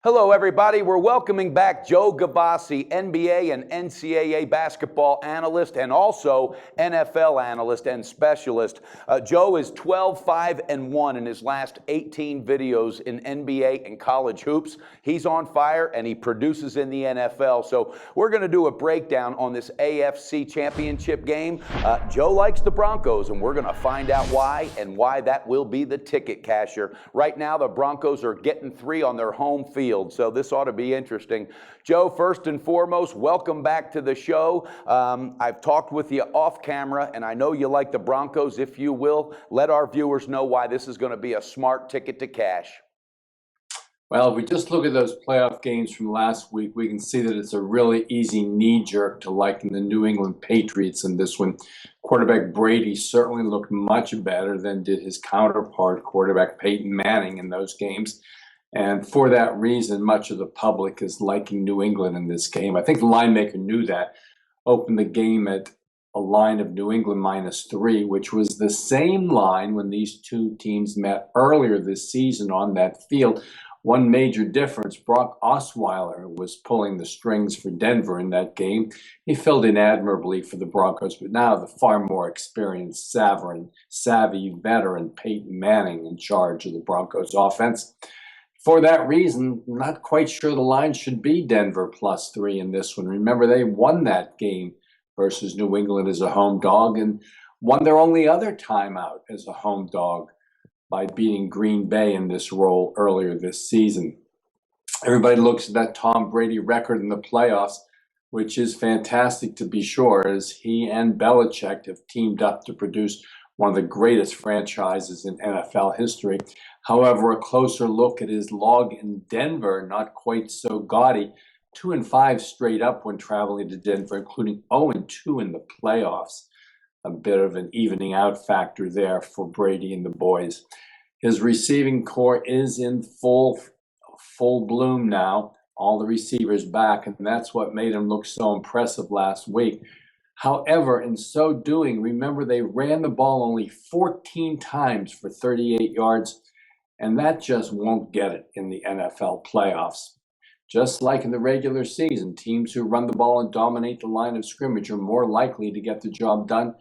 Hello, everybody. We're welcoming back Joe Gavazzi, NBA and NCAA basketball analyst and also NFL analyst and specialist. Joe is 12-5-1 in his last 18 videos in NBA and college hoops. He's on fire and he produces in the NFL. So we're going to do a breakdown on this AFC championship game. Joe likes the Broncos, and we're going to find out why and why that will be the ticket casher. Right now, the Broncos are getting 3 on their home field. So this ought to be interesting. Joe, first and foremost, welcome back to the show. I've talked with you off camera, and I know you like the Broncos. If you will, let our viewers know why this is going to be a smart ticket to cash. Well, if we just look at those playoff games from last week, we can see that it's a really easy knee-jerk to liken the New England Patriots in this one. Quarterback Brady certainly looked much better than did his counterpart, quarterback Peyton Manning, in those games. And for that reason, much of the public is liking New England in this game. I think the line maker knew that, opened the game at a line of New England -3, which was the same line when these two teams met earlier this season on that field. One major difference, Brock Osweiler was pulling the strings for Denver in that game. He filled in admirably for the Broncos, but now the far more experienced, savvy veteran Peyton Manning in charge of the Broncos offense. For that reason, not quite sure the line should be Denver +3 in this one. Remember, they won that game versus New England as a home dog and won their only other time out as a home dog by beating Green Bay in this role earlier this season. Everybody looks at that Tom Brady record in the playoffs, which is fantastic to be sure, as he and Belichick have teamed up to produce one of the greatest franchises in NFL history. However, a closer look at his log in Denver, not quite so gaudy. 2-5 straight up when traveling to Denver, including 0-2 in the playoffs. A bit of an evening out factor there for Brady and the boys. His receiving core is in full bloom now. All the receivers back, and that's what made him look so impressive last week. However, in so doing, remember they ran the ball only 14 times for 38 yards, and that just won't get it in the NFL playoffs. Just like in the regular season, teams who run the ball and dominate the line of scrimmage are more likely to get the job done.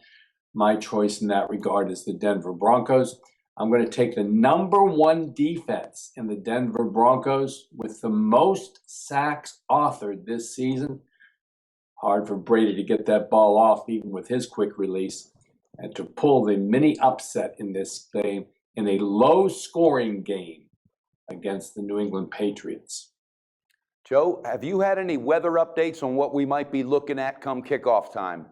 My choice in that regard is the Denver Broncos. I'm going to take the #1 defense in the Denver Broncos with the most sacks authored this season. Hard for Brady to get that ball off, even with his quick release, and to pull the mini upset in this game in a low-scoring game against the New England Patriots. Joe, have you had any weather updates on what we might be looking at come kickoff time?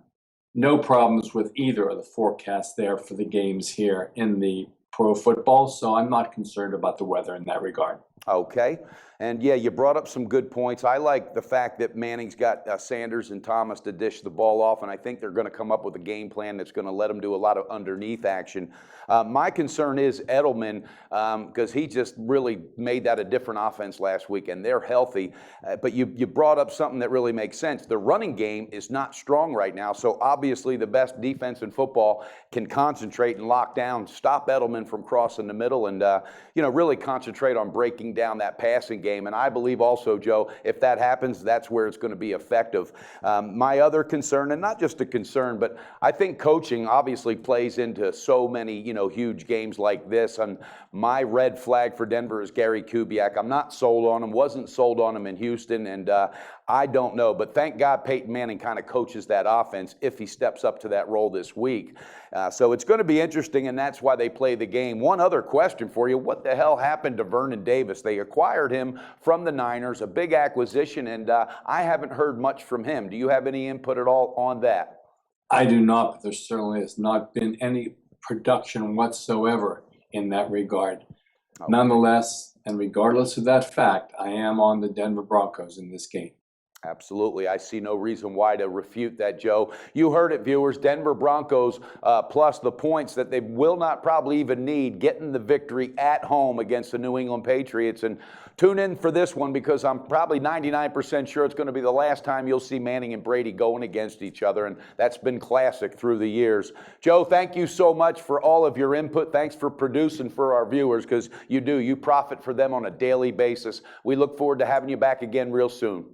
No problems with either of the forecasts there for the games here in the pro football, so I'm not concerned about the weather in that regard. Okay. And yeah, you brought up some good points. I like the fact that Manning's got Sanders and Thomas to dish the ball off, and I think they're going to come up with a game plan that's going to let them do a lot of underneath action. My concern is Edelman, because he just really made that a different offense last week, and they're healthy. But you brought up something that really makes sense. The running game is not strong right now, so obviously the best defense in football can concentrate and lock down, stop Edelman from crossing the middle, and really concentrate on breaking down that passing game. And I believe also, Joe, if that happens, that's where it's going to be effective. My other concern, and not just a concern, but I think coaching obviously plays into so many, huge games like this. And my red flag for Denver is Gary Kubiak. I'm not sold on him, wasn't sold on him in Houston, and I don't know. But thank God Peyton Manning kind of coaches that offense if he steps up to that role this week. So it's going to be interesting, and that's why they play the game. One other question for you. What the hell happened to Vernon Davis? They acquired him from the Niners, a big acquisition, and I haven't heard much from him. Do you have any input at all on that? I do not, but there certainly has not been any production whatsoever in that regard. Okay. Nonetheless, and regardless of that fact, I am on the Denver Broncos in this game. Absolutely. I see no reason why to refute that, Joe. You heard it, viewers. Denver Broncos plus the points that they will not probably even need, getting the victory at home against the New England Patriots. And tune in for this one because I'm probably 99% sure it's going to be the last time you'll see Manning and Brady going against each other. And that's been classic through the years. Joe, thank you so much for all of your input. Thanks for producing for our viewers because you do. You profit for them on a daily basis. We look forward to having you back again real soon.